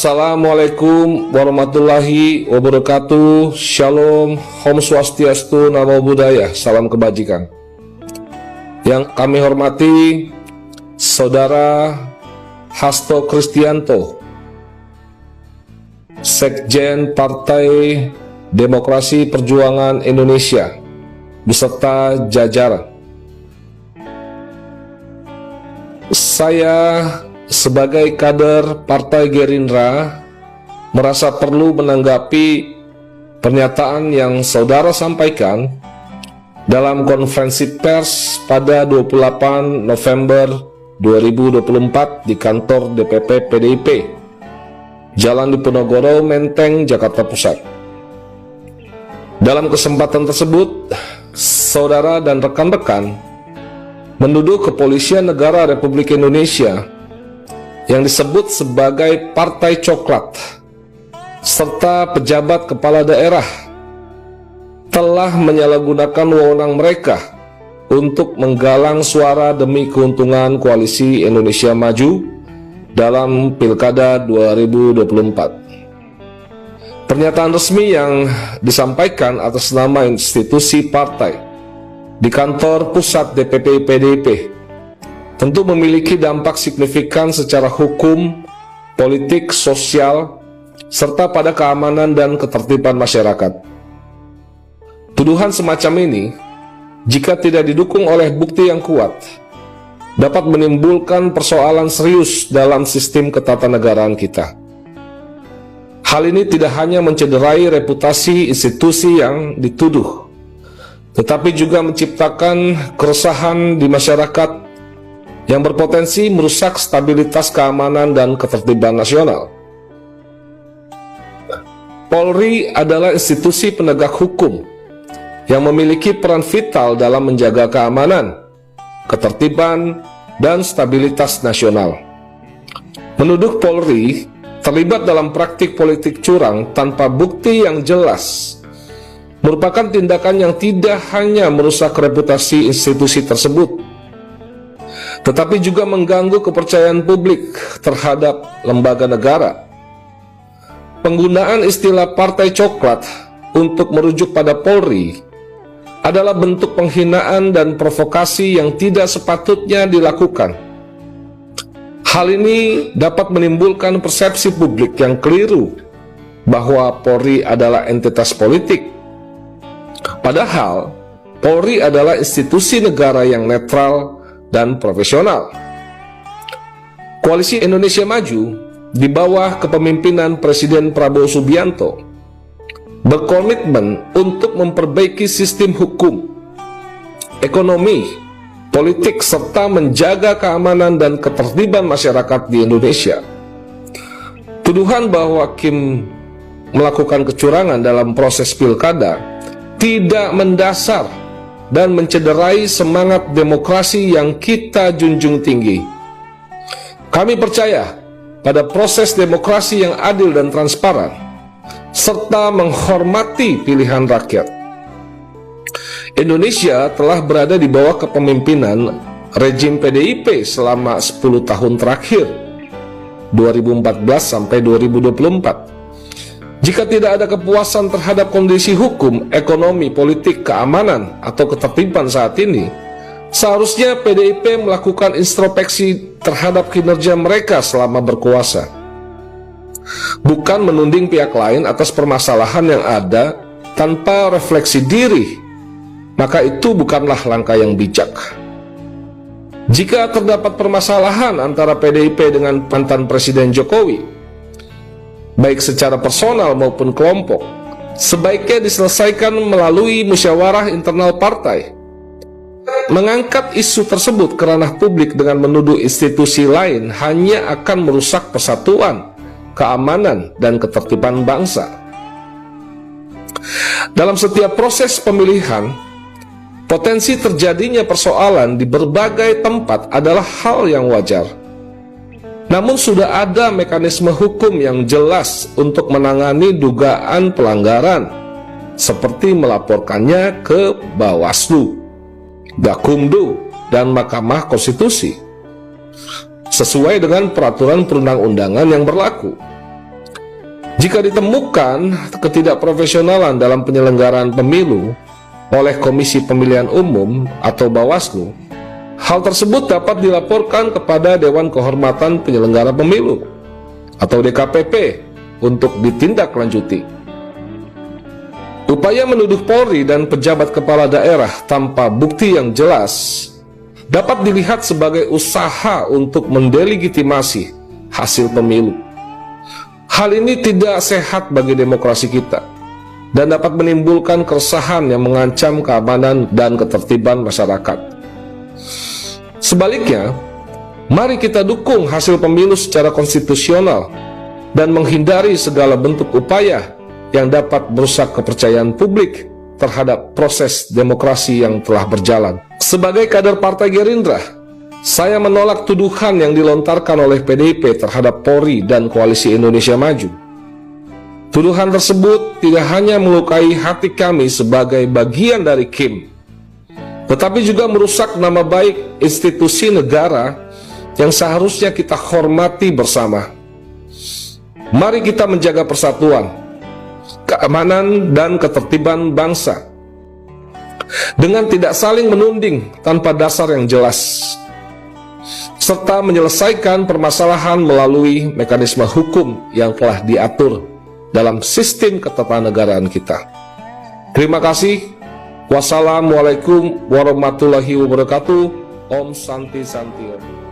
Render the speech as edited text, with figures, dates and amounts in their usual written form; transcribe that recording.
Assalamualaikum warahmatullahi wabarakatuh. Shalom, Om Swastiastu, Namo Buddhaya, salam kebajikan. Yang kami hormati Saudara Hasto Kristianto, Sekjen Partai Demokrasi Perjuangan Indonesia, beserta jajaran. Saya sebagai kader Partai Gerindra merasa perlu menanggapi pernyataan yang saudara sampaikan dalam konferensi pers pada 28 November 2024 di kantor DPP PDIP, Jalan Diponegoro, Menteng, Jakarta Pusat. Dalam kesempatan tersebut, saudara dan rekan-rekan menuduh Kepolisian Negara Republik Indonesia yang disebut sebagai Partai Coklat serta pejabat kepala daerah telah menyalahgunakan wewenang mereka untuk menggalang suara demi keuntungan Koalisi Indonesia Maju dalam Pilkada 2024. Pernyataan resmi yang disampaikan atas nama institusi partai di kantor pusat DPP PDIP tentu memiliki dampak signifikan secara hukum, politik, sosial, serta pada keamanan dan ketertiban masyarakat. Tuduhan semacam ini, jika tidak didukung oleh bukti yang kuat, dapat menimbulkan persoalan serius dalam sistem ketatanegaraan kita. Hal ini tidak hanya mencederai reputasi institusi yang dituduh, tetapi juga menciptakan keresahan di masyarakat yang berpotensi merusak stabilitas keamanan dan ketertiban nasional. Polri adalah institusi penegak hukum yang memiliki peran vital dalam menjaga keamanan, ketertiban, dan stabilitas nasional. Menuduh Polri terlibat dalam praktik politik curang tanpa bukti yang jelas merupakan tindakan yang tidak hanya merusak reputasi institusi tersebut, tetapi juga mengganggu kepercayaan publik terhadap lembaga negara. Penggunaan istilah Partai Coklat untuk merujuk pada Polri adalah bentuk penghinaan dan provokasi yang tidak sepatutnya dilakukan. Hal ini dapat menimbulkan persepsi publik yang keliru bahwa Polri adalah entitas politik. Padahal Polri adalah institusi negara yang netral dan profesional. Koalisi Indonesia Maju di bawah kepemimpinan Presiden Prabowo Subianto berkomitmen untuk memperbaiki sistem hukum, ekonomi, politik, serta menjaga keamanan dan ketertiban masyarakat di Indonesia. Tuduhan bahwa Kim melakukan kecurangan dalam proses pilkada tidak mendasar dan mencederai semangat demokrasi yang kita junjung tinggi. Kami percaya pada proses demokrasi yang adil dan transparan, serta menghormati pilihan rakyat. Indonesia telah berada di bawah kepemimpinan rejim PDIP selama 10 tahun terakhir, 2014 sampai 2024. Jika tidak ada kepuasan terhadap kondisi hukum, ekonomi, politik, keamanan, atau ketertiban saat ini, seharusnya PDIP melakukan introspeksi terhadap kinerja mereka selama berkuasa, bukan menuding pihak lain atas permasalahan yang ada tanpa refleksi diri. Maka itu bukanlah langkah yang bijak. Jika terdapat permasalahan antara PDIP dengan mantan Presiden Jokowi, baik secara personal maupun kelompok, sebaiknya diselesaikan melalui musyawarah internal partai. Mengangkat isu tersebut ke ranah publik dengan menuduh institusi lain hanya akan merusak persatuan, keamanan, dan ketertiban bangsa. Dalam setiap proses pemilihan, potensi terjadinya persoalan di berbagai tempat adalah hal yang wajar. Namun sudah ada mekanisme hukum yang jelas untuk menangani dugaan pelanggaran, seperti melaporkannya ke Bawaslu, Gakumdu, dan Mahkamah Konstitusi, sesuai dengan peraturan perundang-undangan yang berlaku. Jika ditemukan ketidakprofesionalan dalam penyelenggaraan pemilu oleh Komisi Pemilihan Umum atau Bawaslu, hal tersebut dapat dilaporkan kepada Dewan Kehormatan Penyelenggara Pemilu atau DKPP untuk ditindaklanjuti. Upaya menuduh Polri dan pejabat kepala daerah tanpa bukti yang jelas dapat dilihat sebagai usaha untuk mendelegitimasi hasil pemilu. Hal ini tidak sehat bagi demokrasi kita dan dapat menimbulkan keresahan yang mengancam keamanan dan ketertiban masyarakat. Sebaliknya, mari kita dukung hasil pemilu secara konstitusional dan menghindari segala bentuk upaya yang dapat merusak kepercayaan publik terhadap proses demokrasi yang telah berjalan. Sebagai kader Partai Gerindra, saya menolak tuduhan yang dilontarkan oleh PDIP terhadap Polri dan Koalisi Indonesia Maju. Tuduhan tersebut tidak hanya melukai hati kami sebagai bagian dari KIM, tetapi juga merusak nama baik institusi negara yang seharusnya kita hormati bersama. Mari kita menjaga persatuan, keamanan, dan ketertiban bangsa dengan tidak saling menuding tanpa dasar yang jelas, serta menyelesaikan permasalahan melalui mekanisme hukum yang telah diatur dalam sistem ketatanegaraan kita. Terima kasih. Wassalamualaikum warahmatullahi wabarakatuh. Om Santi Santi Om.